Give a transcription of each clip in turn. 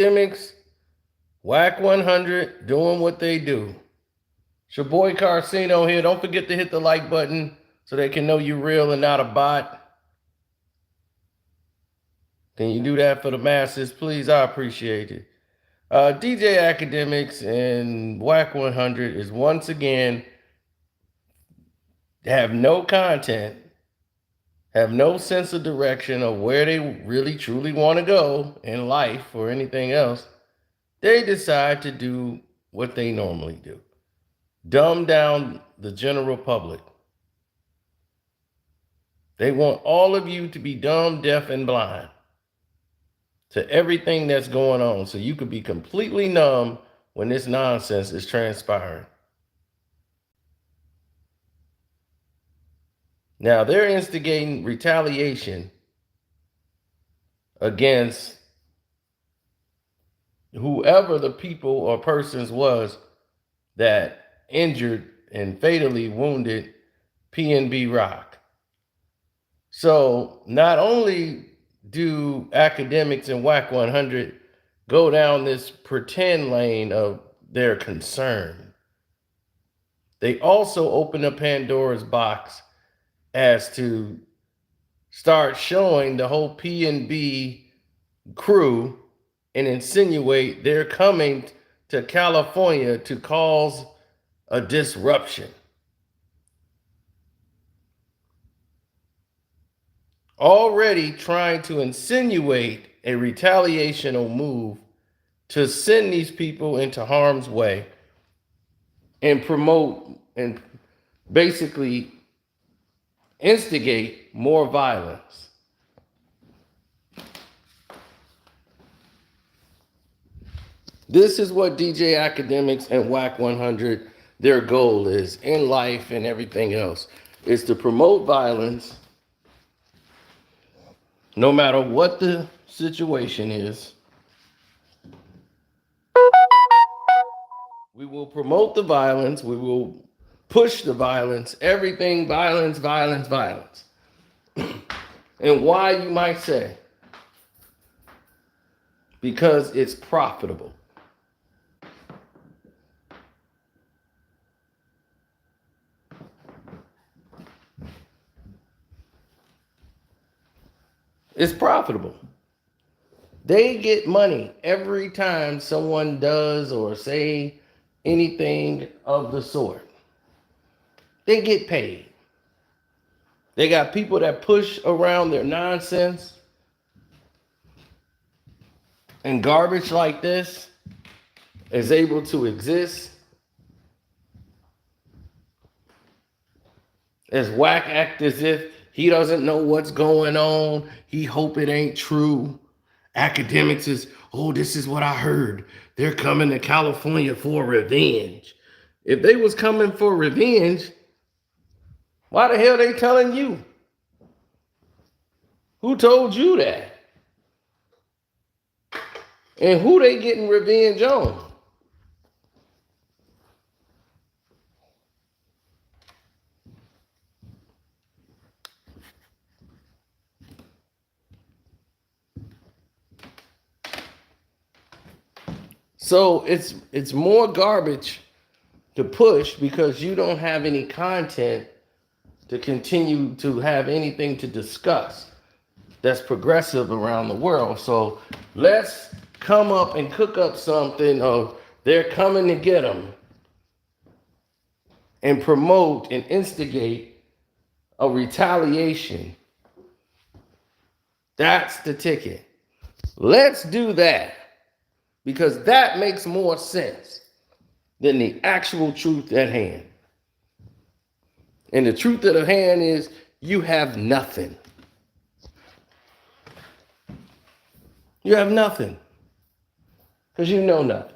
Akademiks, Wack 100, doing what they do. It's your boy Carcino here. Don't forget to hit the like button so they can know you're real and not a bot. Can you do that for the masses, please? I appreciate it. DJ Akademiks and Wack 100 is once again have no content, have no sense of direction of where they really truly want to go in life or anything else. They decide to do what they normally do. Dumb down the general public. They want all of you to be dumb, deaf, and blind to everything that's going on so you could be completely numb when this nonsense is transpiring. Now, they're instigating retaliation against whoever the people or persons was that injured and fatally wounded PNB Rock. So not only do Akademiks and Wack 100 go down this pretend lane of their concern, they also open a Pandora's box as to start showing the whole PNB crew and insinuate they're coming to California to cause a disruption. Already trying to insinuate a retaliational move to send these people into harm's way and promote and basically instigate more violence. This is what DJ Akademiks and Wack 100, their goal is in life and everything else, is to promote violence no matter what the situation is. We will promote the violence. We will push the violence, everything violence, violence, violence. And why, you might say? Because it's profitable. It's profitable. They get money every time someone does or say anything of the sort. They get paid. They got people that push around their nonsense and garbage like this is able to exist. As Wack act as if he doesn't know what's going on. He hope it ain't true. Akademiks is, oh, this is what I heard. They're coming to California for revenge. If they was coming for revenge, why the hell they telling you? Who told you that? And who they getting revenge on? So it's more garbage to push because you don't have any content to continue to have anything to discuss that's progressive around the world. So let's come up and cook up something of they're coming to get them and promote and instigate a retaliation. That's the ticket. Let's do that because that makes more sense than the actual truth at hand. And the truth at hand is you have nothing. You have nothing because you know nothing.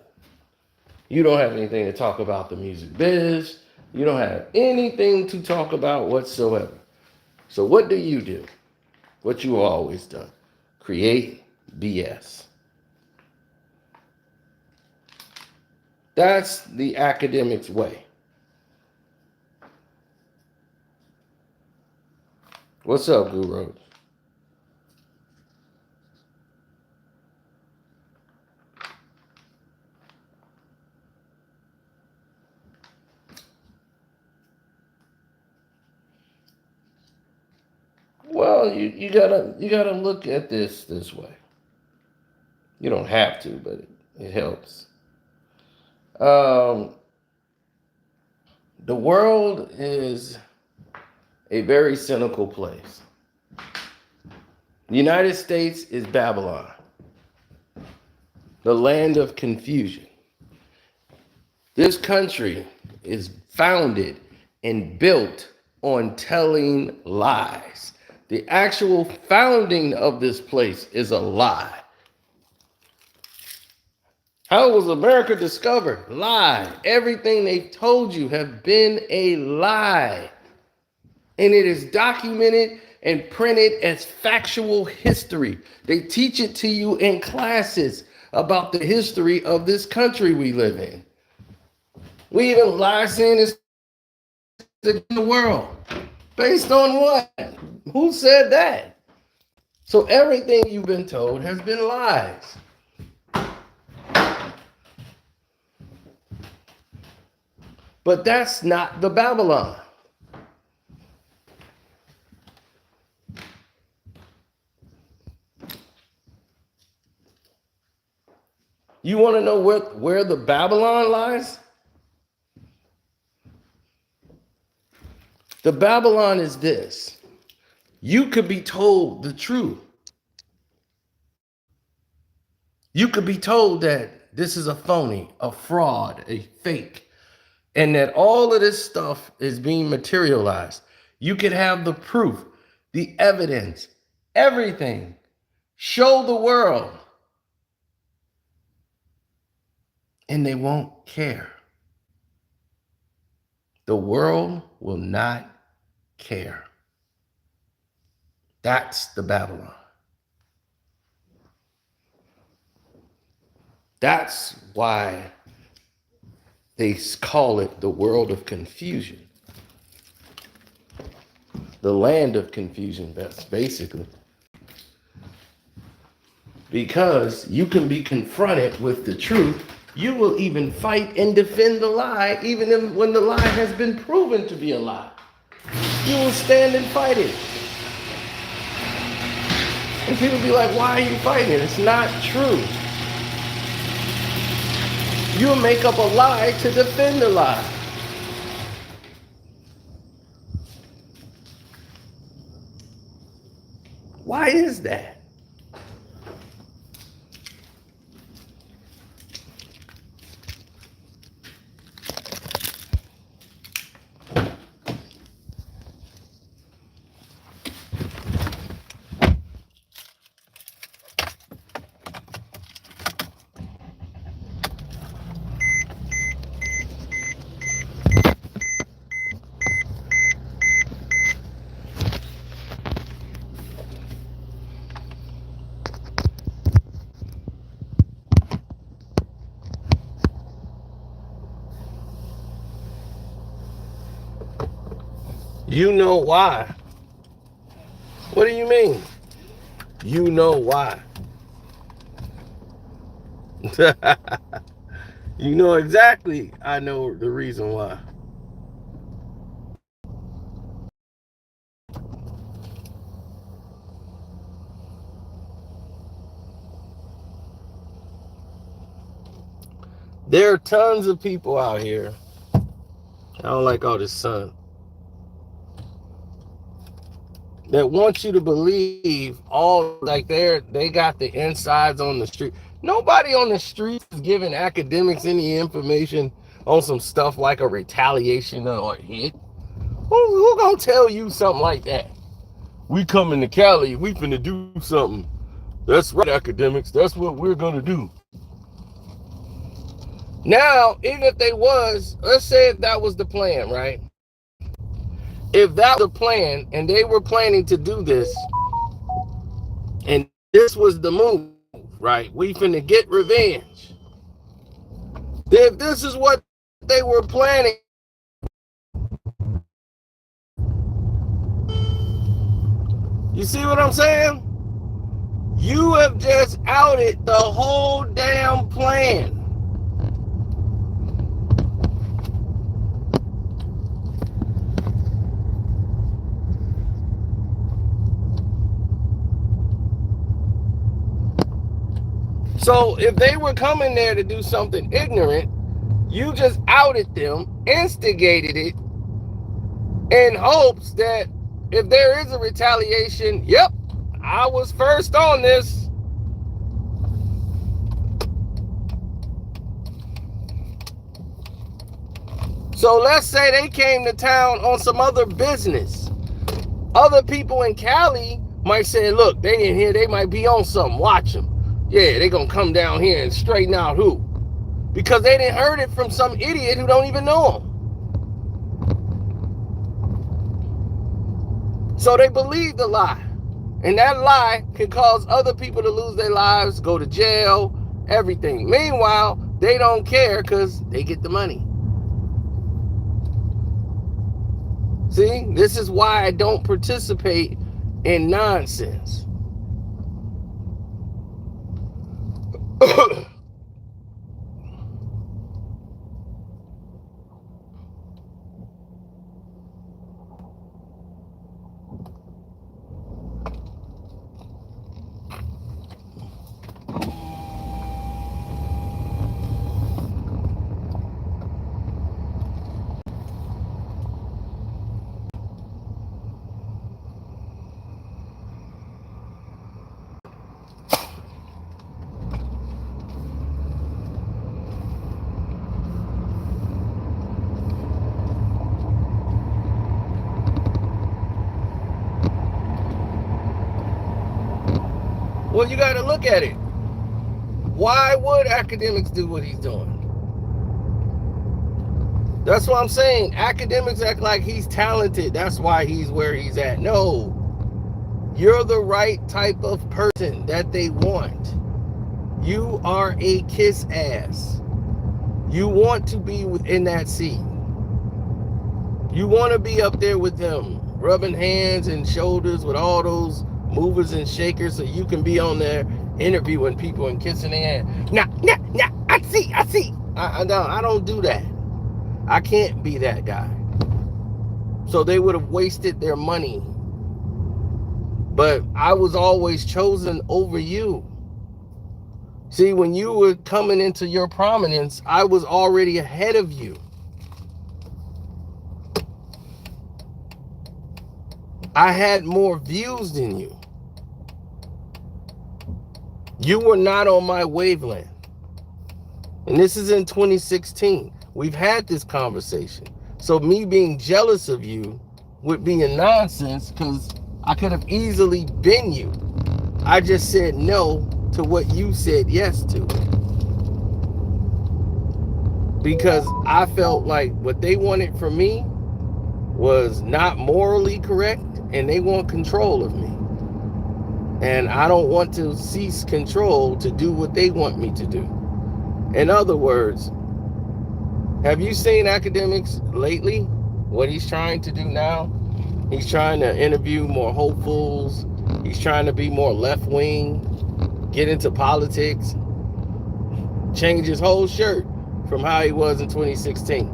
You don't have anything to talk about the music biz. You don't have anything to talk about whatsoever. So what do? What you always done. Create BS. That's the Akademiks way. What's up, Guru? Well, you gotta look at this way. You don't have to, but it helps. Um, the world is a very cynical place. The United States is Babylon, the land of confusion. This country is founded and built on telling lies. The actual founding of this place is a lie. How was America discovered? Lie. Everything they told you have been a lie. And it is documented and printed as factual history. They teach it to you in classes about the history of this country we live in. We even lie saying it's the world. Based on what? Who said that? So everything you've been told has been lies. But that's not the Babylon. You want to know where the Babylon lies? The Babylon is this. You could be told the truth. You could be told that this is a phony, a fraud, a fake, and that all of this stuff is being materialized. You could have the proof, the evidence, everything. Show the world. And they won't care. The world will not care. That's the Babylon. That's why they call it the world of confusion. The land of confusion, that's basically. Because you can be confronted with the truth. You will even fight and defend the lie, even when the lie has been proven to be a lie. You will stand and fight it. And people be like, why are you fighting it? It's not true. You'll make up a lie to defend the lie. Why is that? You know why. What do you mean? You know why. You know exactly. I know the reason why. There are tons of people out here. I don't like all this sun. That want you to believe all like they got the insides on the street. Nobody on the street is giving academics any information on some stuff like a retaliation or a hit. Who gonna tell you something like that? We coming to Cali, we finna do something. That's right, academics. That's what we're gonna do. Now, even if they was, let's say if that was the plan, right? If that was the plan and they were planning to do this, and this was the move, right? We finna get revenge. If this is what they were planning, you see what I'm saying? You have just outed the whole damn plan. So if they were coming there to do something ignorant, you just outed them, instigated it, in hopes that if there is a retaliation, yep, I was first on this. So let's say they came to town on some other business. Other people in Cali might say, look, they in here, they might be on something, watch them. Yeah, they gonna come down here and straighten out who. Because they didn't heard it from some idiot who don't even know them. So they believe the lie. And that lie can cause other people to lose their lives, go to jail, everything. Meanwhile, they don't care because they get the money. See, this is why I don't participate in nonsense. Well, you got to look at it. Why would Akademiks do what he's doing? That's what I'm saying. Akademiks act like he's talented. That's why he's where he's at. No. You're the right type of person that they want. You are a kiss ass. You want to be in that seat. You want to be up there with them, rubbing hands and shoulders with all those movers and shakers, so you can be on there interviewing people and kissing their hand. Nah, I see. I don't do that. I can't be that guy. So they would have wasted their money. But I was always chosen over you. See, when you were coming into your prominence, I was already ahead of you. I had more views than you. You were not on my wavelength. And this is in 2016. We've had this conversation. So me being jealous of you would be a nonsense, because I could have easily been you. I just said no to what you said yes to. Because I felt like what they wanted from me was not morally correct, and they want control of me. And I don't want to cease control to do what they want me to do. In other words, have you seen Akademiks lately? What he's trying to do now? He's trying to interview more hopefuls. He's trying to be more left-wing, get into politics, change his whole shirt from how he was in 2016.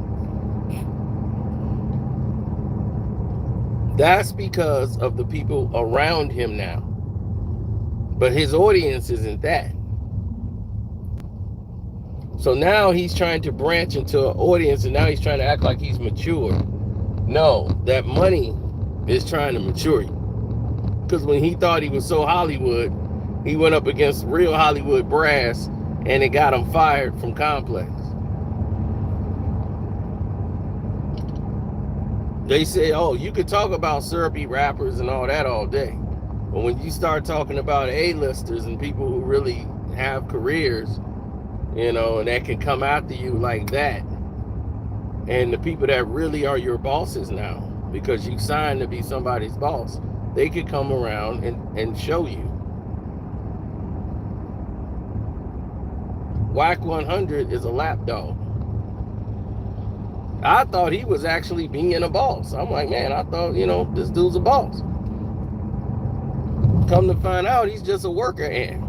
That's because of the people around him now. But his audience isn't that. So now he's trying to branch into an audience, and now he's trying to act like he's mature. No, that money is trying to mature you. Because when he thought he was so Hollywood, he went up against real Hollywood brass, and it got him fired from Complex. They say, oh, you could talk about syrupy rappers and all that all day. But when you start talking about A-listers and people who really have careers, you know, and that can come after you like that, and the people that really are your bosses now, because you signed to be somebody's boss, they could come around and show you. Wack 100 is a lapdog. I thought he was actually being a boss. I'm like, man, I thought, you know, this dude's a boss. Come to find out, he's just a worker ant.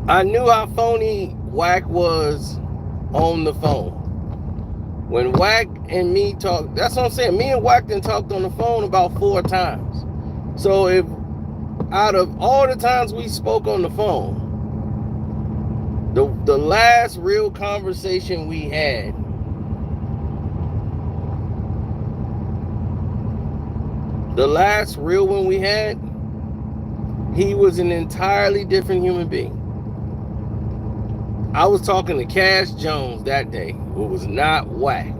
I knew how phony Wack was on the phone. When Wack and me talked, that's what I'm saying. Me and Wack then talked on the phone about 4 times. So if out of all the times we spoke on the phone, the last real conversation we had, the last real one we had, he was an entirely different human being. I was talking to Cash Jones that day. It was not Wack.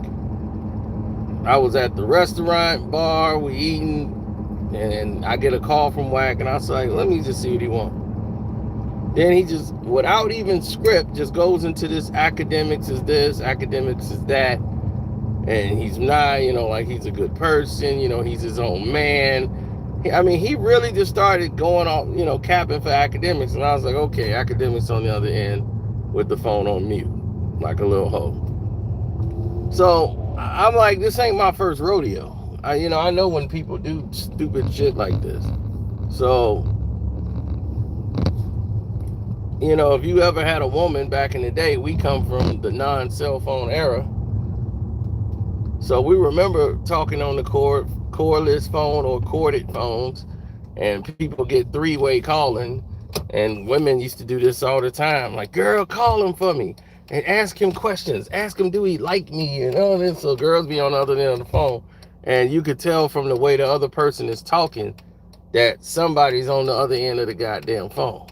I was at the restaurant bar, we eating, and I get a call from Wack, and I was like, let me just see what he wants. Then he just, without even script, just goes into this academics is this, academics is that, and he's not, like he's a good person, he's his own man. I mean, he really just started going off, capping for academics, and I was like, okay, academics on the other end with the phone on mute, like a little hoe. So I'm like, this ain't my first rodeo. I know when people do stupid shit like this. So, if you ever had a woman back in the day, we come from the non-cell phone era. So we remember talking on the cordless phone or corded phones, and people get 3-way calling, and women used to do this all the time. Like, girl, call him for me and ask him questions. Ask him, do he like me? And all this. So girls be on the other end of the phone, and you could tell from the way the other person is talking that somebody's on the other end of the goddamn phone.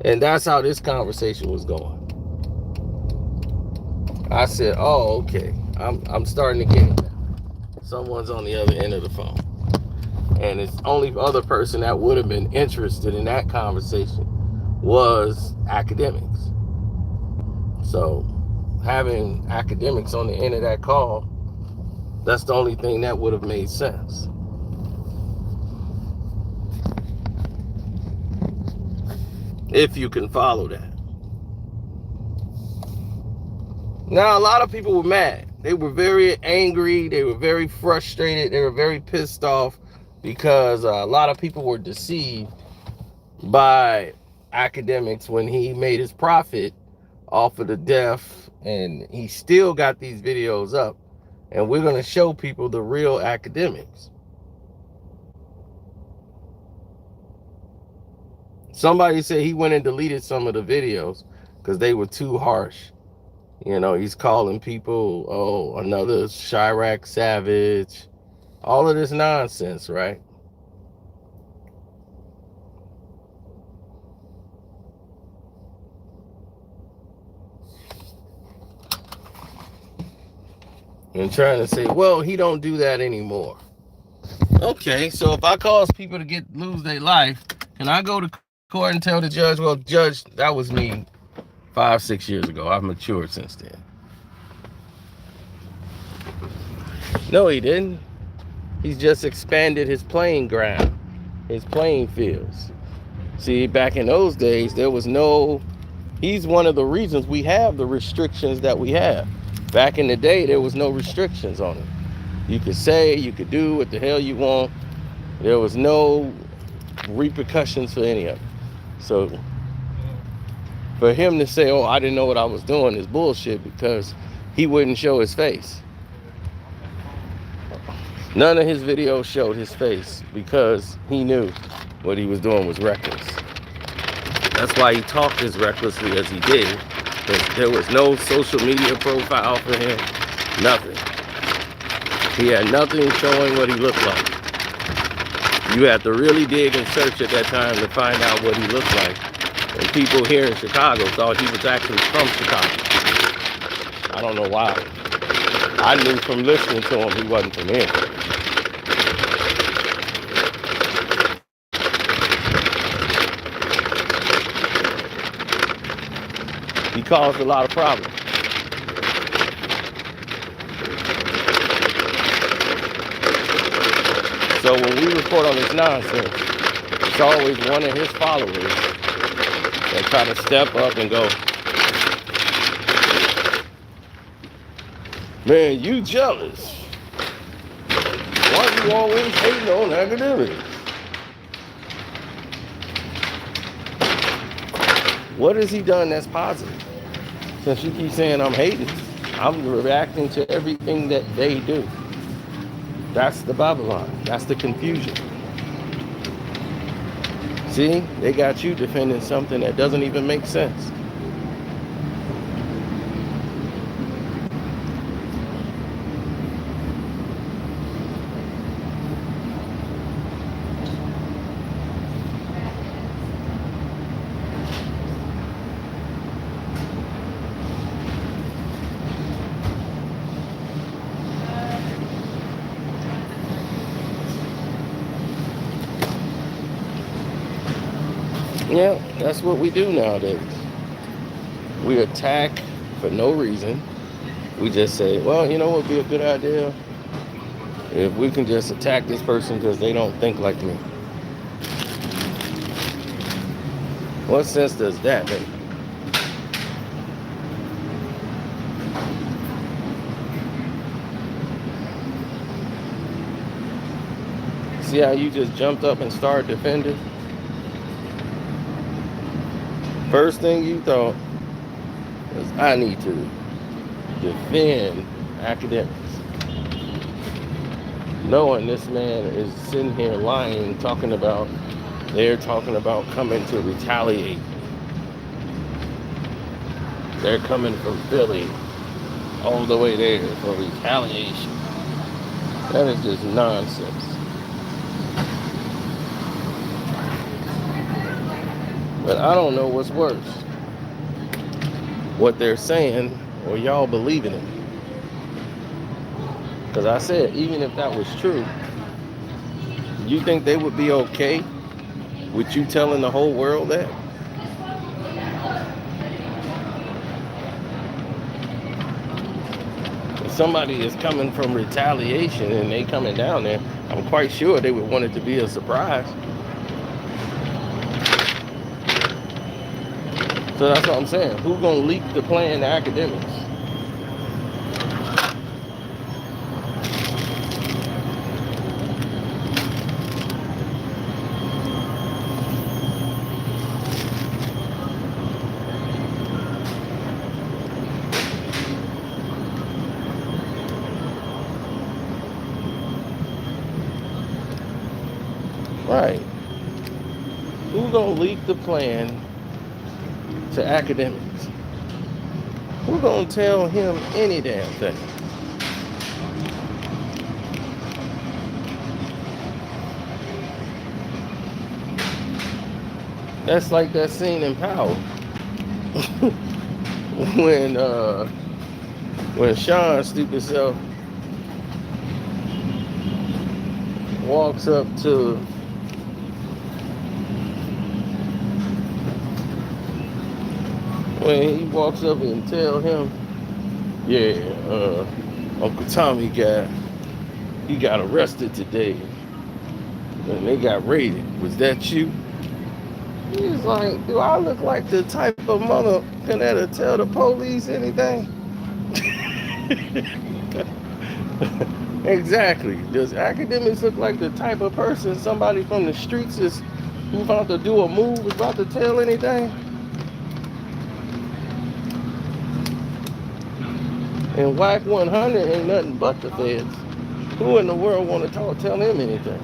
And that's how this conversation was going. I said, oh, okay. I'm starting to get it. Someone's on the other end of the phone. And it's only other person that would have been interested in that conversation was academics. So having academics on the end of that call, that's the only thing that would have made sense. If you can follow that. Now, a lot of people were mad. They were very angry. They were very frustrated. They were very pissed off because a lot of people were deceived by academics when he made his profit off of the deaf, and he still got these videos up, and we're going to show people the real academics. Somebody said he went and deleted some of the videos because they were too harsh. He's calling people, oh, another Chirac savage, all of this nonsense, right? And trying to say, well, he don't do that anymore. Okay, so if I cause people to lose their life, can I go to court and tell the judge, well, judge, that was me 5-6 years ago. I've matured since then. No, he didn't. He's just expanded his playing ground, his playing fields. See, back in those days, there was no, he's one of the reasons we have the restrictions that we have. Back in the day, there was no restrictions on it. You could say, you could do what the hell you want. There was no repercussions for any of it. So for him to say, oh, I didn't know what I was doing is bullshit because he wouldn't show his face. None of his videos showed his face because he knew what he was doing was reckless. That's why he talked as recklessly as he did, because there was no social media profile for him, nothing. He had nothing showing what he looked like. You had to really dig and search at that time to find out what he looked like. And people here in Chicago thought he was actually from Chicago. I don't know why. I knew from listening to him he wasn't from here. He caused a lot of problems. So when we report on this nonsense, it's always one of his followers that try to step up and go, man, you jealous. Why you always hating on academics? What has he done that's positive? Since you keep saying I'm hating, I'm reacting to everything that they do. That's the Babylon. That's the confusion. See, they got you defending something that doesn't even make sense. Yeah, that's what we do nowadays. We attack for no reason. We just say, well, you know what would be a good idea? If we can just attack this person because they don't think like me. What sense does that make? See how you just jumped up and started defending? First thing you thought was, I need to defend academics. Knowing this man is sitting here lying, they're talking about coming to retaliate. They're coming from Philly all the way there for retaliation. That is just nonsense. But I don't know what's worse. What they're saying or y'all believing it. Because I said, even if that was true, you think they would be okay with you telling the whole world that? If somebody is coming from retaliation and they coming down there, I'm quite sure they would want it to be a surprise. So that's what I'm saying. Who's gonna leak the plan to academics? Right. Who's gonna leak the plan to academics? Who's gonna tell him any damn thing? That's like that scene in Power when Sean's stupid self walks up to when he walks up and tell him, yeah, Uncle Tommy he got arrested today and they got raided. Was that you? He's like, do I look like the type of mother that'll tell the police anything? Exactly. Does academics look like the type of person somebody from the streets who about to do a move is about to tell anything? And Wack 100 ain't nothing but the feds. Who in the world want to tell him anything?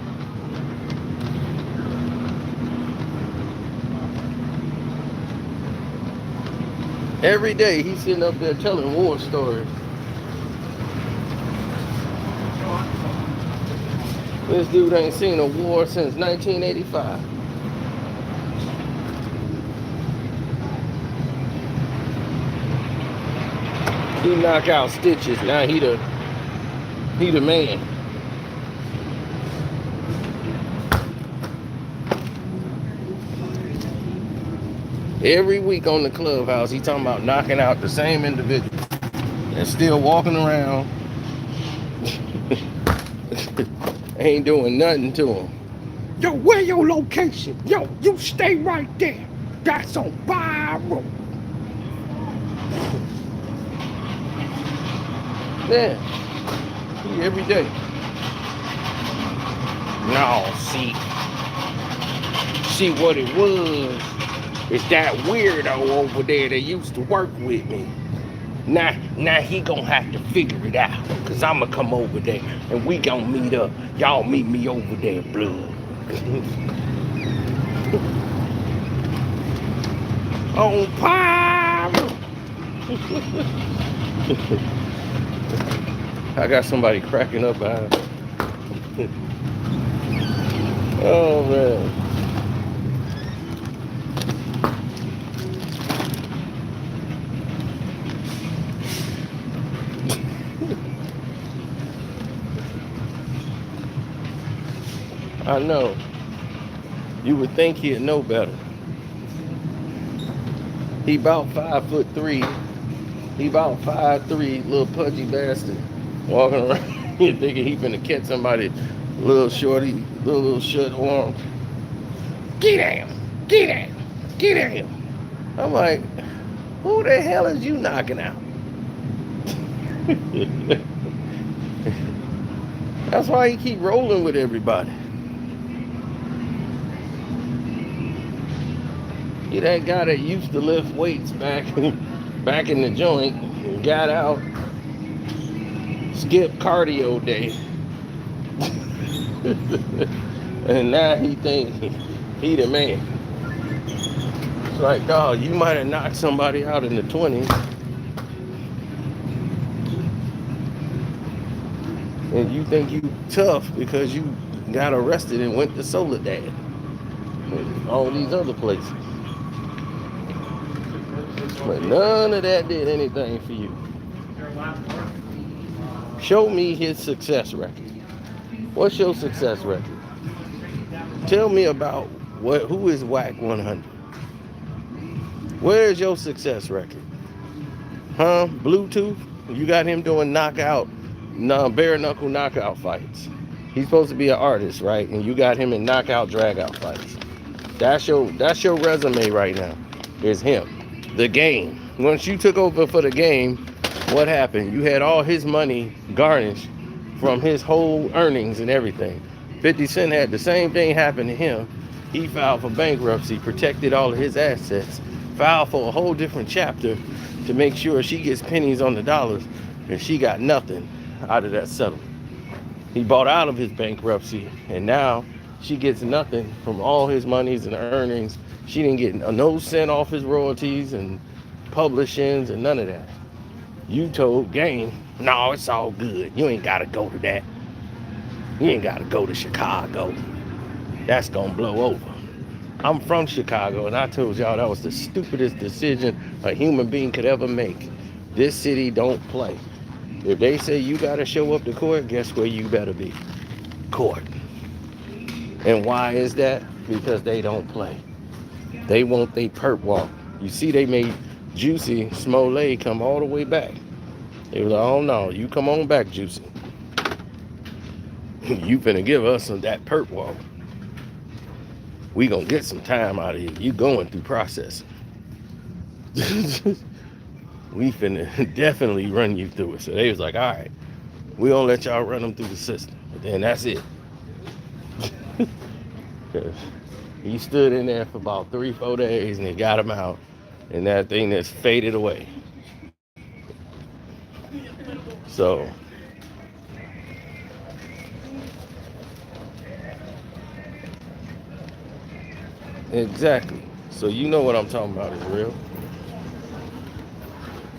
Every day he's sitting up there telling war stories. This dude ain't seen a war since 1985. He knock out stitches. Now he the man. Every week on the clubhouse, he talking about knocking out the same individual and still walking around. Ain't doing nothing to him. Yo, where your location? Yo, you stay right there. That's on viral. Yeah, every day. No, see what it was. It's that weirdo over there that used to work with me. Now he gonna have to figure it out. Cause I'ma come over there and we gonna meet up. Y'all meet me over there, blood. On fire. I got somebody cracking up out. Oh man. I know. You would think he'd know better. He about 5'3". He about 5'3", little pudgy bastard, walking around here thinking he finna catch somebody, little shorty, little short arm. Get him! Get him! Get him! I'm like, who the hell is you knocking out? That's why he keep rolling with everybody. He that guy that used to lift weights back in the joint and got out, skipped cardio day. And now he thinks he the man. It's like, dog, you might have knocked somebody out in the 20s. And you think you tough because you got arrested and went to Soledad. And all these other places. But none of that did anything for you. Show me his success record. What's your success record? Tell me about who is Wack 100? Where's your success record? Huh? Bluetooth? You got him doing bare knuckle knockout fights. He's supposed to be an artist, right? And you got him in knockout drag out fights. That's your resume right now. Is him. The game. Once you took over for the game, what happened? You had all his money garnished from his whole earnings and everything. 50 Cent had the same thing happen to him. He filed for bankruptcy, protected all of his assets, filed for a whole different chapter to make sure she gets pennies on the dollars, and she got nothing out of that settlement. He bought out of his bankruptcy, and now she gets nothing from all his monies and earnings. She didn't get no cent off his royalties and publishings and none of that. You told Game, no, it's all good. You ain't got to go to that. You ain't got to go to Chicago. That's going to blow over. I'm from Chicago, and I told y'all that was the stupidest decision a human being could ever make. This city don't play. If they say you got to show up to court, guess where you better be? Court. And why is that? Because they don't play. They want their perp walk. You see, they made Juicy Smollett come all the way back. They were like, oh no, you come on back, Juicy. You finna give us that perp walk. We gonna get some time out of you. You going through processing. We finna definitely run you through it. So they was like, all right, we gonna let y'all run them through the system. But then that's it. He stood in there for about 3-4 days and they got him out. And that thing that's faded away. So exactly. So you know what I'm talking about is real.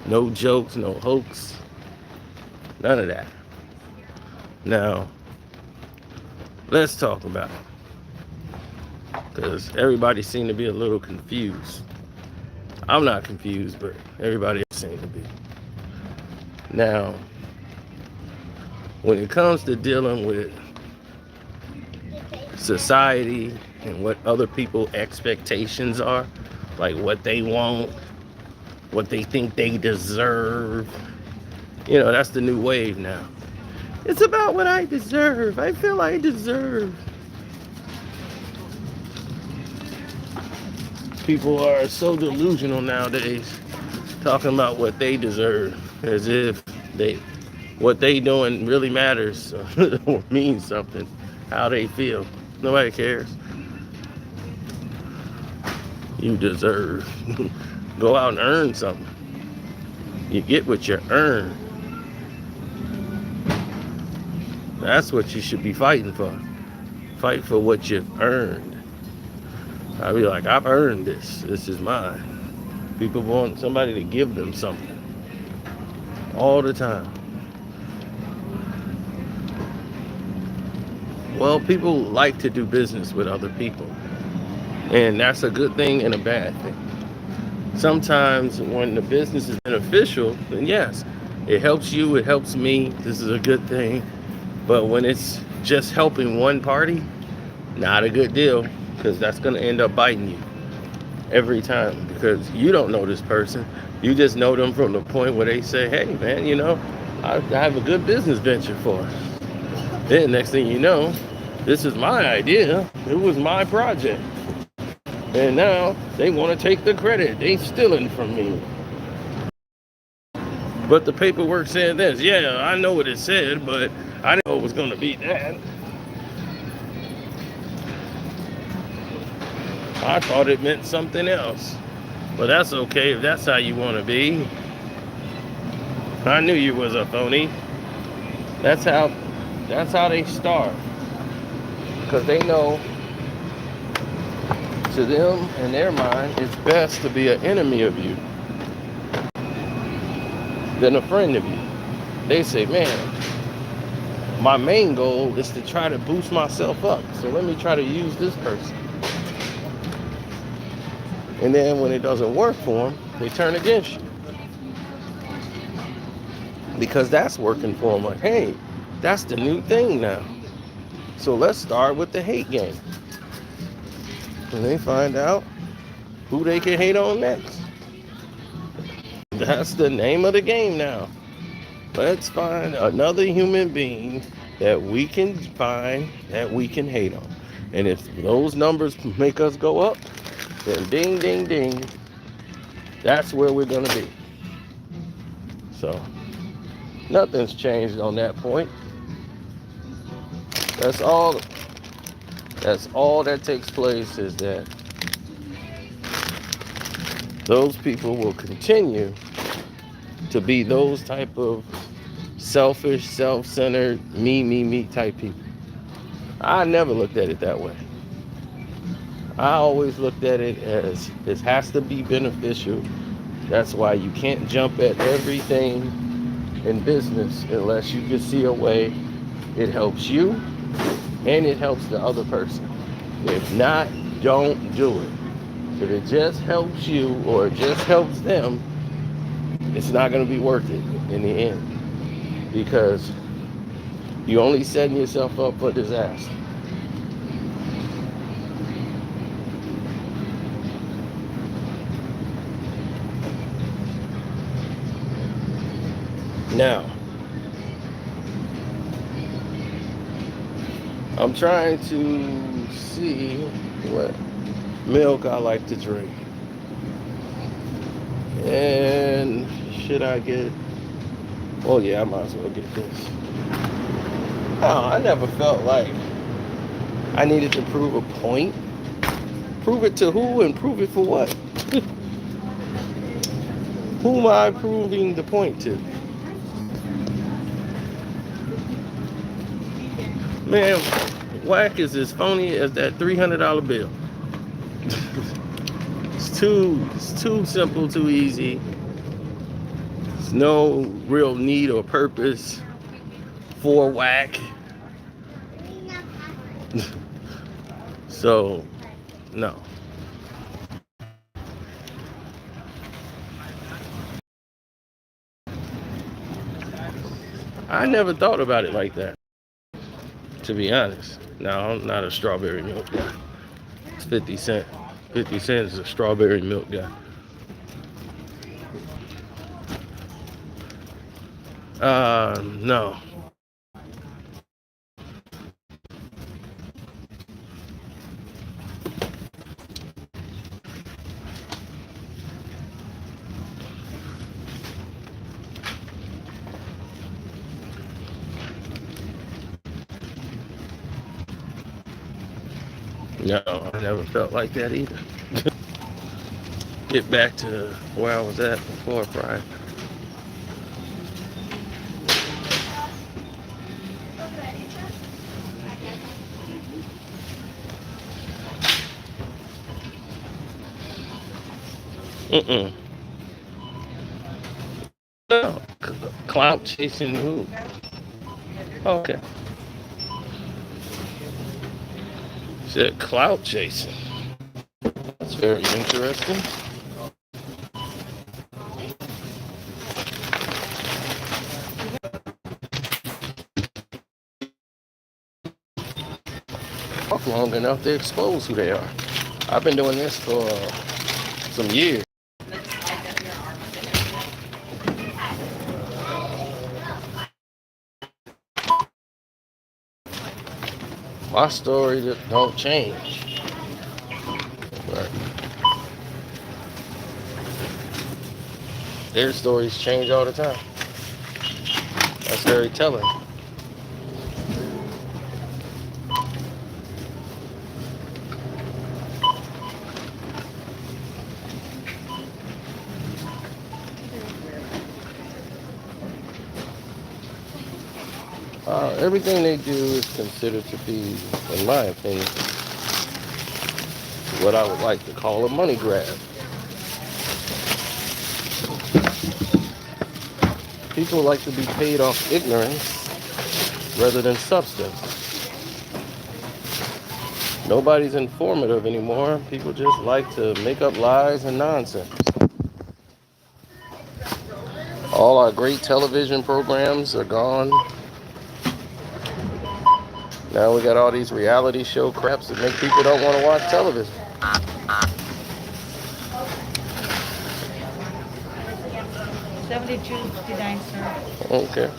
No jokes, no hoax, none of that. Now, let's talk about it. Because everybody seemed to be a little confused. I'm not confused, but everybody else seems to be. Now, when it comes to dealing with society and what other people's expectations are, like what they want, what they think they deserve, you know, that's the new wave now. It's about what I deserve. I feel I deserve. People are so delusional nowadays, talking about what they deserve, as if what they doing really matters or means something, how they feel. Nobody cares. you deserve. Go out and earn something. You get what you earn. That's what you should be fighting for. Fight for what you've earned. I'd be like, I've earned this. This is mine. People want somebody to give them something all the time. Well, people like to do business with other people. And that's a good thing and a bad thing. Sometimes when the business is beneficial, then yes, it helps you, it helps me. This is a good thing. But when it's just helping one party, not a good deal, because that's going to end up biting you every time, because you don't know this person. You just know them from the point where they say, hey man, you know, I have a good business venture for us. Then next thing you know, this is my idea. It was my project. And now they want to take the credit. They stealing from me. But the paperwork said this. Yeah, I know what it said, but I didn't know it was going to be that. I thought it meant something else. But that's okay if that's how you want to be. I knew you was a phony. That's how they start. Because they know, to them, in their mind, it's best to be an enemy of you than a friend of you. They say, man, my main goal is to try to boost myself up. So let me try to use this person. And then when it doesn't work for them, they turn against you. Because that's working for them. Like, hey, that's the new thing now. So let's start with the hate game. And they find out who they can hate on next. That's the name of the game now. Let's find another human being that we can find that we can hate on. And if those numbers make us go up, then ding, ding, ding, that's where we're going to be. So, nothing's changed on that point. That's all that takes place, is that those people will continue to be those type of selfish, self-centered, me type people. I never looked at it that way. I always looked at it as this has to be beneficial. That's why you can't jump at everything in business unless you can see a way it helps you and it helps the other person. If not, don't do it. If it just helps you or it just helps them, it's not going to be worth it in the end, because you're only setting yourself up for disaster. Now, I'm trying to see what milk I like to drink. And should I get... Oh yeah, I might as well get this. Oh, I never felt like I needed to prove a point. Prove it to who and prove it for what? Who am I proving the point to? Man, Wack is as phony as that $300 bill. It's too simple, too easy. There's no real need or purpose for Wack. So, no. I never thought about it like that, to be honest. Now, I'm not a strawberry milk guy. It's 50 cents. 50 cents is a strawberry milk guy. No. No, I never felt like that either. get back to where I was at before, Brian. Mm-mm. No. Clout chasing who? Okay. Said clout chasing. That's very interesting. Long enough to expose who they are. I've been doing this for some years. My story don't change. But their stories change all the time. That's very telling. Everything they do is considered to be, in my opinion, what I would like to call a money grab. People like to be paid off ignorance rather than substance. Nobody's informative anymore. People just like to make up lies and nonsense. All our great television programs are gone. Now we got all these reality show craps that make people don't want to watch television. $72.59, sir. Okay.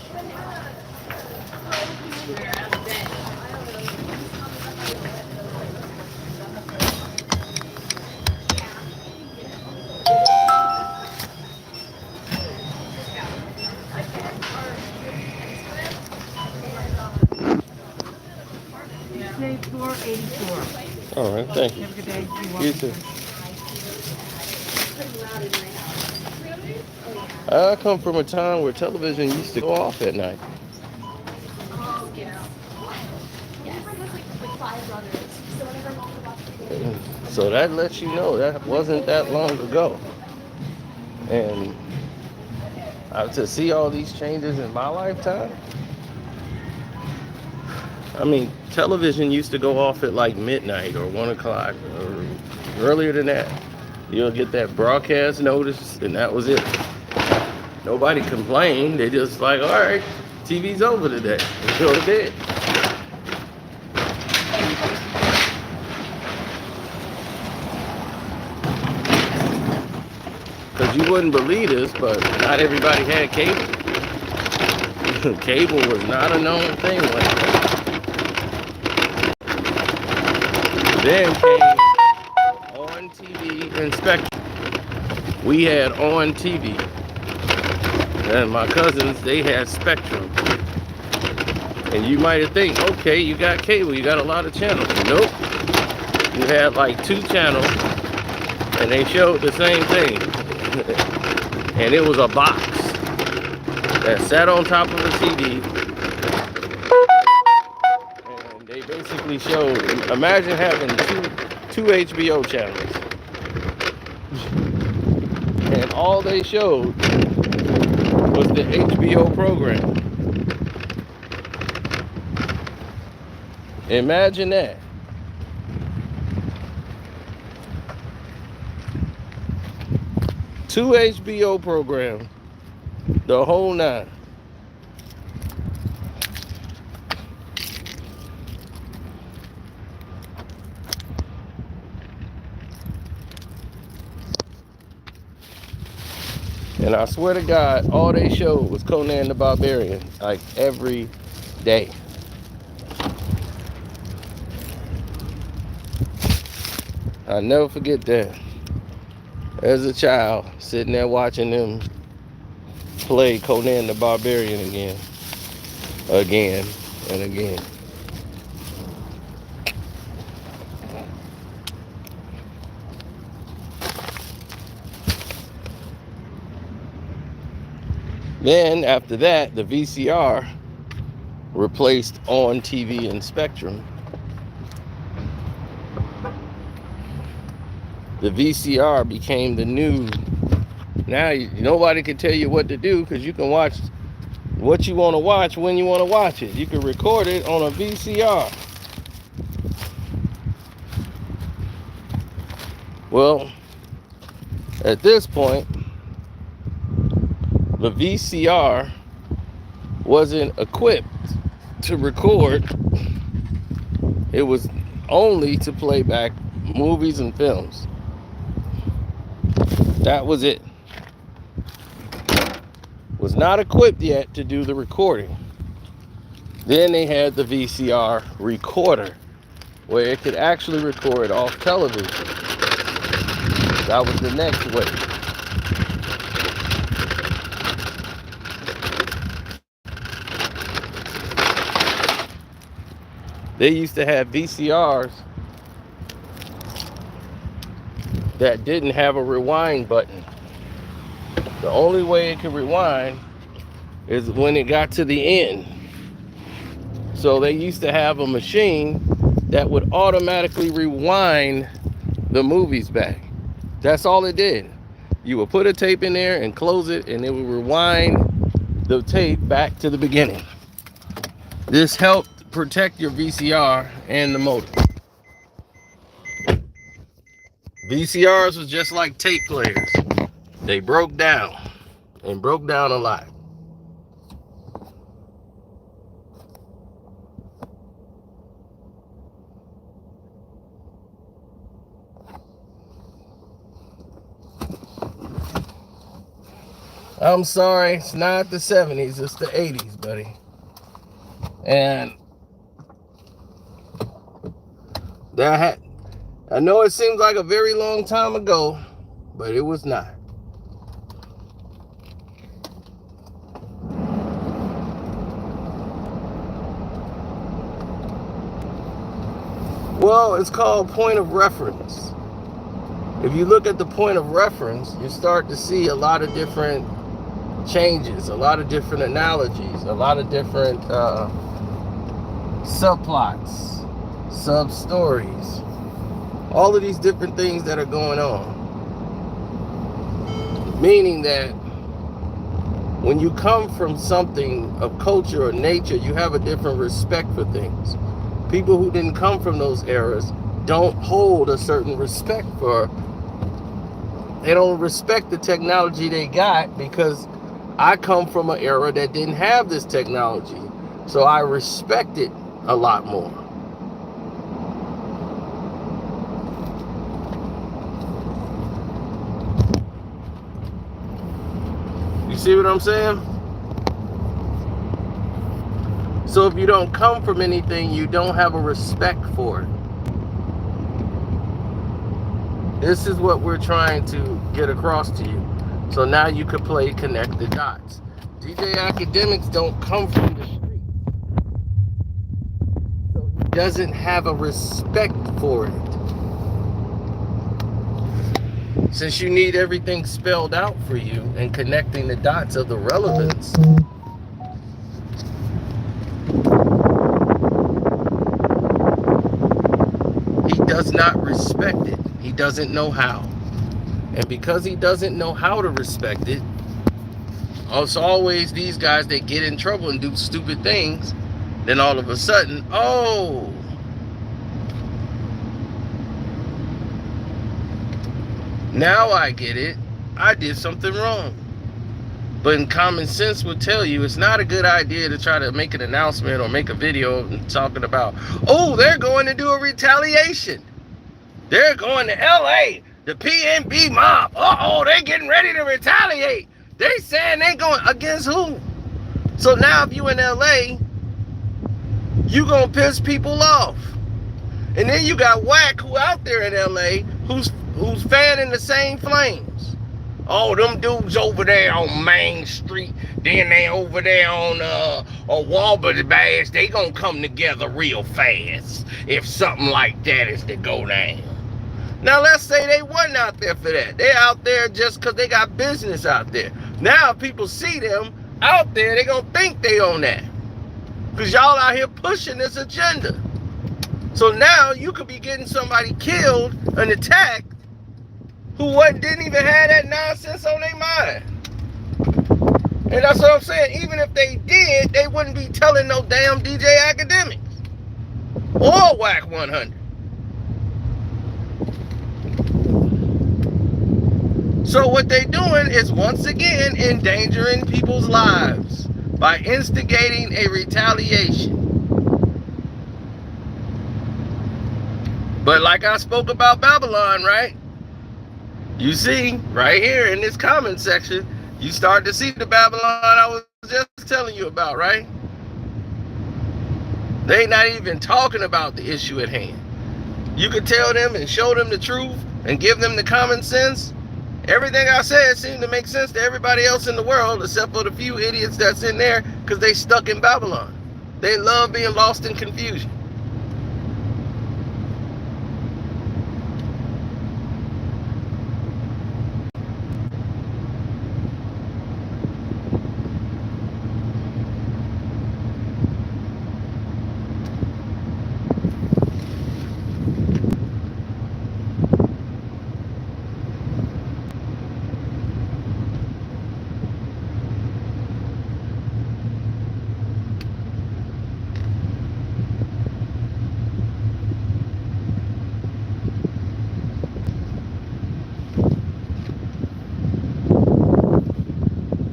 $4.84. All right, thank you. Have a good day. You too. I come from a time where television used to go off at night. So that lets you know that wasn't that long ago. And to see all these changes in my lifetime, I mean, television used to go off at like midnight or 1 o'clock or earlier than that. You'll get that broadcast notice and that was it. Nobody complained. They just like, all right, TV's over today. And go to bed. Because you wouldn't believe this, but not everybody had cable. Cable was not a known thing like that. Then came on TV and Spectrum. We had on TV. And my cousins, they had Spectrum. And you might think, okay, you got cable, you got a lot of channels. Nope. You had like 2 channels, and they showed the same thing. And it was a box that sat on top of a TV. And they basically showed, imagine having two HBO channels. And all they showed was the HBO program. Imagine that. Two HBO programs, the whole 9. And I swear to God, all they showed was Conan the Barbarian, like every day. I'll never forget that. As a child, sitting there watching them play Conan the Barbarian again and again. Then after that, the VCR replaced on TV and Spectrum. The VCR became the new. Now nobody can tell you what to do because you can watch what you want to watch when you want to watch it. You can record it on a VCR. Well, at this point, the VCR wasn't equipped to record. It was only to play back movies and films. That was it. Was not equipped yet to do the recording. Then they had the VCR recorder, where it could actually record off television. That was the next wave. They used to have VCRs that didn't have a rewind button. The only way it could rewind is when it got to the end. So they used to have a machine that would automatically rewind the movies back. That's all it did. You would put a tape in there and close it, and it would rewind the tape back to the beginning. This helped protect your VCR and the motor. VCRs was just like tape players. They broke down, and broke down a lot. I'm sorry, it's not the 70s, it's the 80s, buddy. And I know it seems like a very long time ago, but it was not. Well, it's called point of reference. If you look at the point of reference, you start to see a lot of different changes, a lot of different analogies, a lot of different subplots, sub-stories, all of these different things that are going on. Meaning that when you come from something of culture or nature, you have a different respect for things. People who didn't come from those eras don't hold a certain respect for, they don't respect the technology they got, because I come from an era that didn't have this technology. So I respect it a lot more. You see what I'm saying? So if you don't come from anything, you don't have a respect for it. This is what we're trying to get across to you. So now you could connect the dots. DJ Akademiks don't come from the street. So he doesn't have a respect for it. Since you need everything spelled out for you and connecting the dots of the relevance, he does not respect it. He doesn't know how. And because he doesn't know how to respect it, it's always these guys that get in trouble and do stupid things. Then all of a sudden, oh, now I get it. I did something wrong. But common sense would tell you it's not a good idea to try to make an announcement or make a video talking about, oh, they're going to do a retaliation. They're going to LA. The PNB mob. Uh-oh, they getting ready to retaliate. They saying they going against who? So now if you in LA, you gonna piss people off. And then you got Wack, who out there in LA, who's fanning the same flames. Oh, them dudes over there on Main Street, then they over there on Walbert Bass, they gonna come together real fast if something like that is to go down. Now, let's say they wasn't out there for that. They're out there just because they got business out there. Now, if people see them, out there, they gonna think they on that. Because y'all out here pushing this agenda. So now you could be getting somebody killed and attacked who didn't even have that nonsense on their mind. And that's what I'm saying. Even if they did, they wouldn't be telling no damn DJ Akademiks or Wack 100. So what they doing is once again endangering people's lives by instigating a retaliation. But like I spoke about Babylon, right? You see, right here in this comment section, you start to see the Babylon I was just telling you about, right? They not even talking about the issue at hand. You could tell them and show them the truth and give them the common sense. Everything I said seemed to make sense to everybody else in the world except for the few idiots that's in there because they stuck in Babylon. They love being lost in confusion.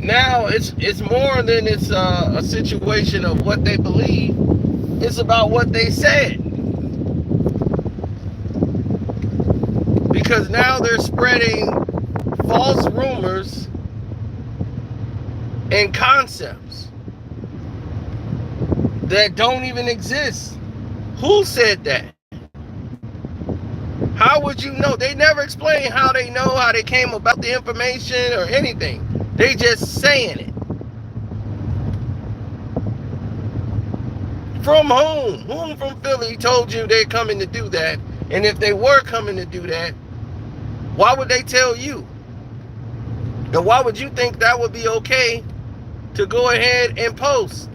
Now it's more than it's a situation of what they believe. It's about what they said. Because now they're spreading false rumors and concepts that don't even exist. Who said that? How would you know? They never explain how they know, how they came about the information or anything. They just saying it. From whom? Whom from Philly told you they're coming to do that? And if they were coming to do that, why would they tell you? And why would you think that would be okay to go ahead and post?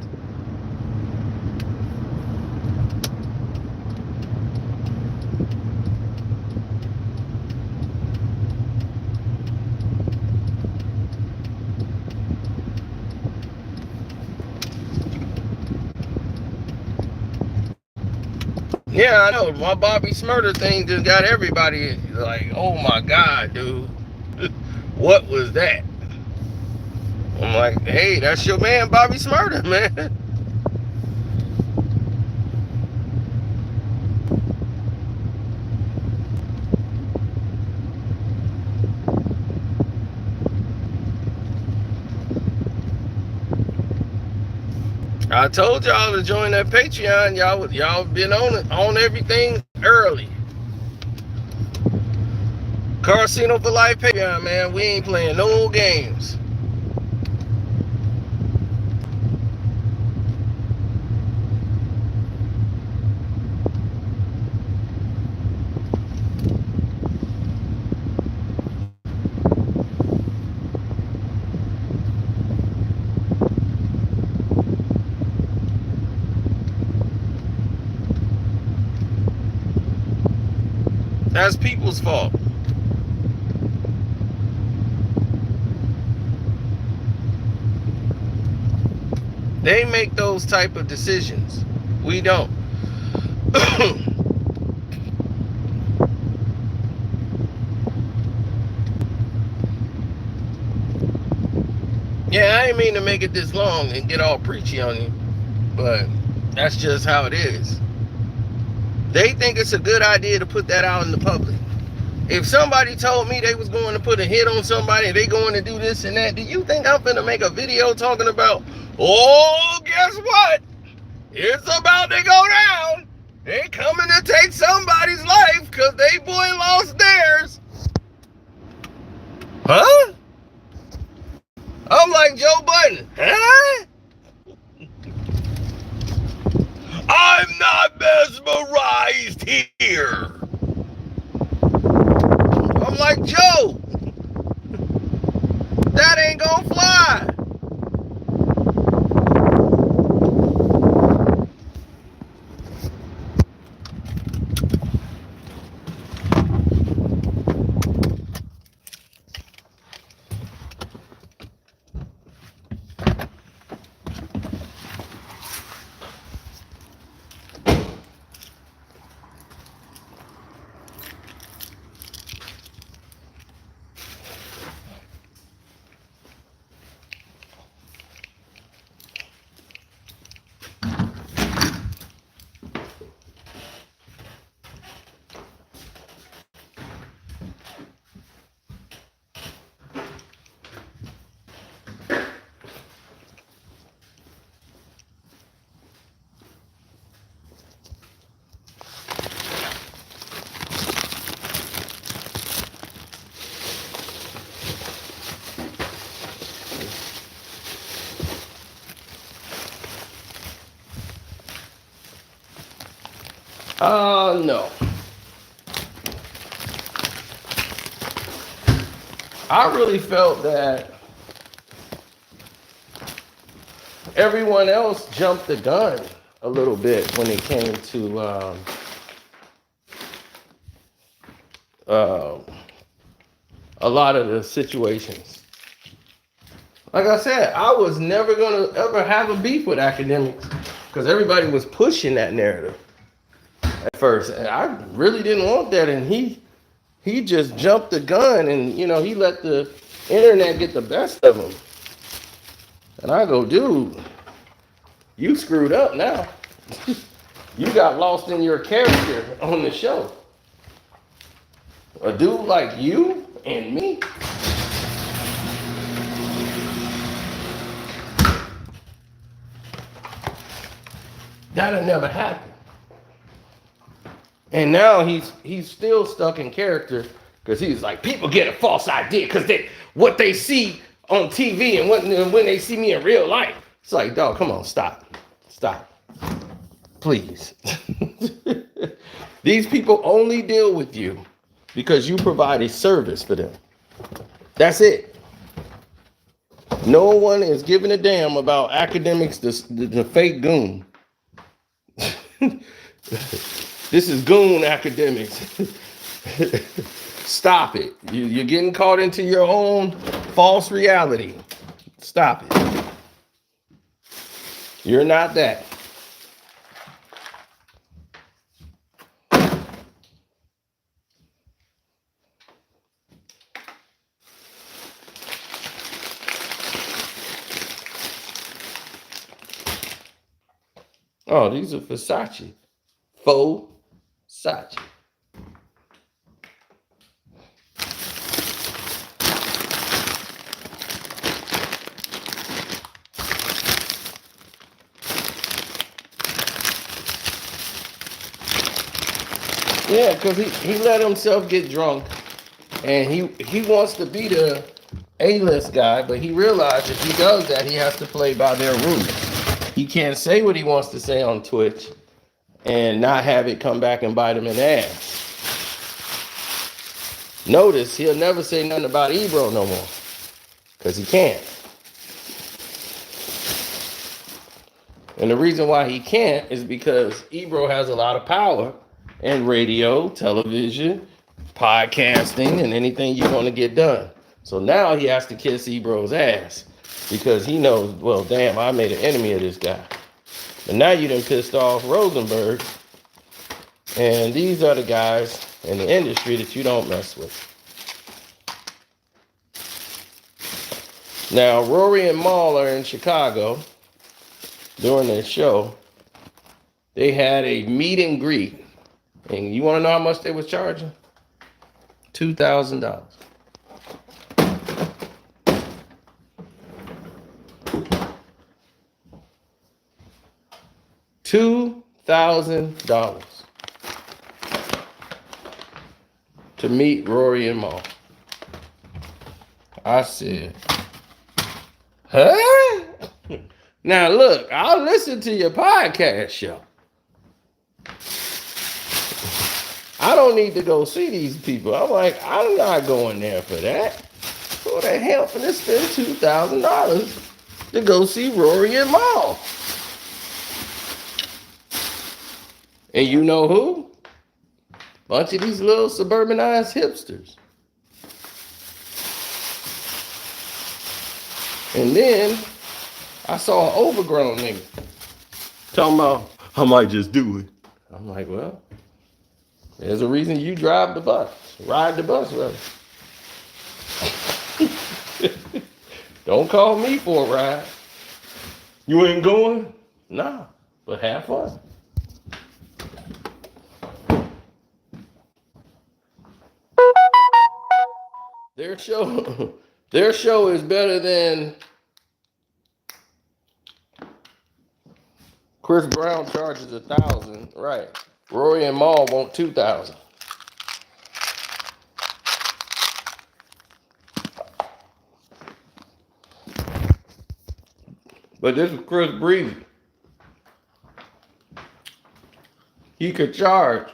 Yeah, I know. My Bobby Smurder thing just got everybody like, oh my God, dude. What was that? I'm like, hey, that's your man, Bobby Smurder, man. I told y'all to join that Patreon. Y'all been on everything early. Casino for Life Patreon, man. We ain't playing no games. That's people's fault. They make those type of decisions. We don't. Yeah, I didn't mean to make it this long and get all preachy on you, but that's just how it is. They think it's a good idea to put that out in the public. If somebody told me they was going to put a hit on somebody, they going to do this and that, do you think I'm finna make a video talking about, oh, guess what? It's about to go down. They coming to take somebody's life because they boy lost theirs. Huh? I'm like Joe Biden. Huh? I'm not mesmerized here. I'm like, Joe, that ain't gonna fly. No. I really felt that everyone else jumped the gun a little bit when it came to a lot of the situations. Like I said, I was never gonna ever have a beef with Akademiks because everybody was pushing that narrative at first, and I really didn't want that. And he just jumped the gun, and he let the internet get the best of him. And I go, dude, you screwed up now. You got lost in your character on the show. A dude like you and me. That'll never happen. And now he's still stuck in character because he's like, people get a false idea because what they see on TV and when they see me in real life. It's like, dog, come on, stop. Please. These people only deal with you because you provide a service for them. That's it. No one is giving a damn about Akademiks, the fake goon. This is goon Akademiks. Stop it. You're getting caught into your own false reality. Stop it. You're not that. Oh, these are Versace. Faux Versace. Yeah, because he let himself get drunk, and he wants to be the A-list guy, but he realized if he does that, he has to play by their rules. He can't say what he wants to say on Twitch and not have it come back and bite him in the ass. Notice he'll never say nothing about Ebro no more, because he can't. And the reason why he can't is because Ebro has a lot of power in radio, television, podcasting, and anything you're going to get done. So now he has to kiss Ebro's ass because he knows, well, damn, I made an enemy of this guy. But now you done pissed off Rosenberg. And these are the guys in the industry that you don't mess with. Now, Rory and Mal are in Chicago during their show. They had a meet and greet. And you want to know how much they was charging? $2,000. $2,000 to meet Rory and Mal. I said, huh? Now look, I'll listen to your podcast show. I don't need to go see these people. I'm like, I'm not going there for that. Who the hell finna spend $2,000 to go see Rory and Mal? And you know who? Bunch of these little suburbanized hipsters. And then I saw an overgrown nigga talking about, I might just do it. I'm like, well, there's a reason you drive the bus. Ride the bus, rather. Don't call me for a ride. You ain't going? Nah, but have fun. Their show is better than Chris Brown charges $1,000, right? Rory and Mal want $2,000. But this is Chris Breezy. he could charge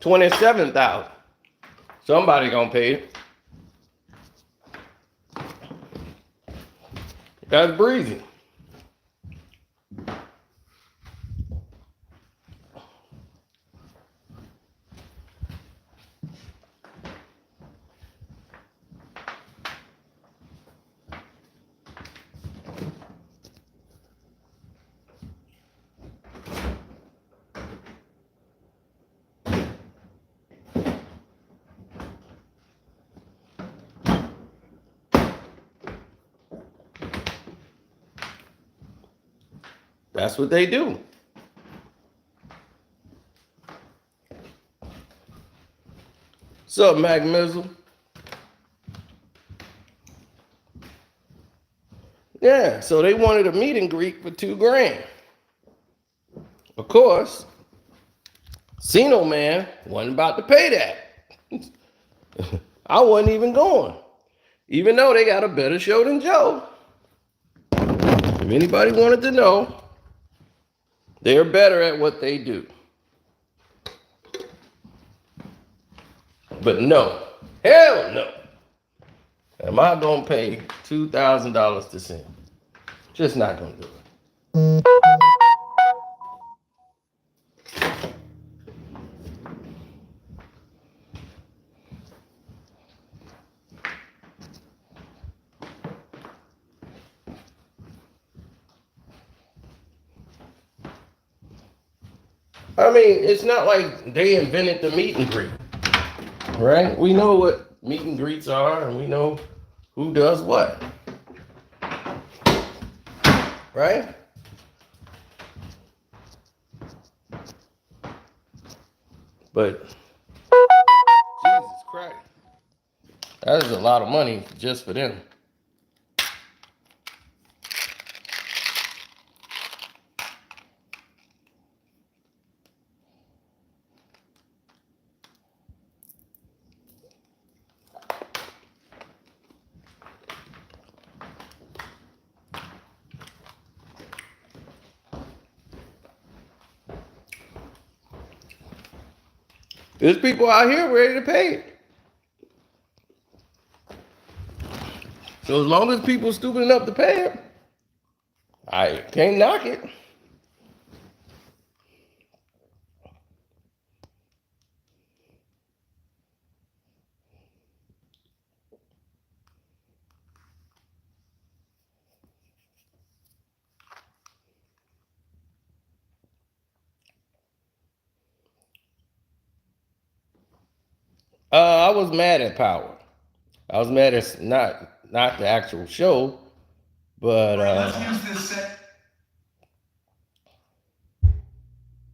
27,000. Somebody gonna pay it. That's breezy. That's what they do. What's up, Mac Mizzle? Yeah, so they wanted a meet and greet for $2,000. Of course, Sino Man wasn't about to pay that. I wasn't even going. Even though they got a better show than Joe. If anybody wanted to know, they're better at what they do. But no, hell no. Am I gonna pay $2,000 to sing? Just not gonna do it. I mean, it's not like they invented the meet and greet, right? We know what meet and greets are, and we know who does what, right? But Jesus Christ, that is a lot of money just for them. There's people out here ready to pay it. So as long as people stupid enough to pay it, I can't knock it. I was mad at Power. I was mad at not the actual show, but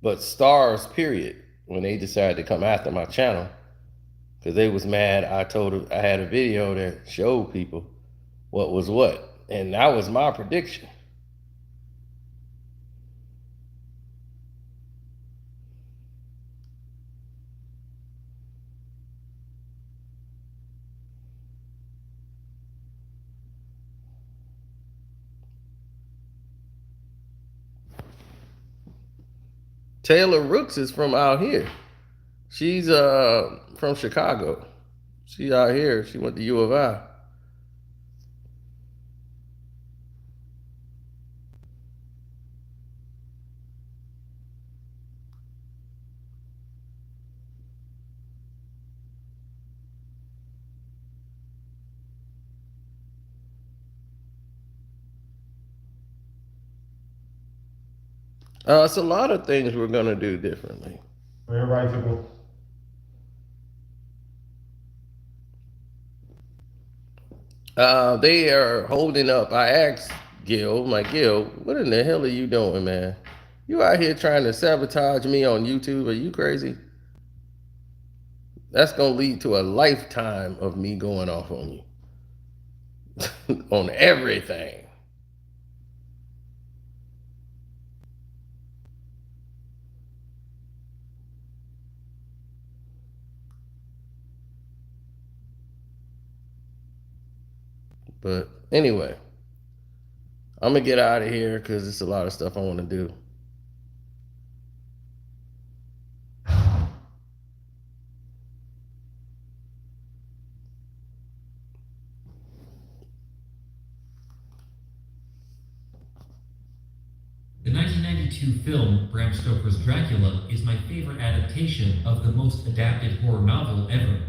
but Stars period when they decided to come after my channel because they was mad. I had a video that showed people what was what, and that was my prediction. Taylor Rooks is from out here. She's from Chicago. She out here. She went to U of I. It's a lot of things we're gonna do differently. Everybody's a go. They are holding up. I asked Gil, Gil, what in the hell are you doing, man? You out here trying to sabotage me on YouTube? Are you crazy? That's gonna lead to a lifetime of me going off on you on everything. But anyway, I'm gonna get out of here because it's a lot of stuff I want to do. 1982 film Bram Stoker's Dracula is my favorite adaptation of the most adapted horror novel ever.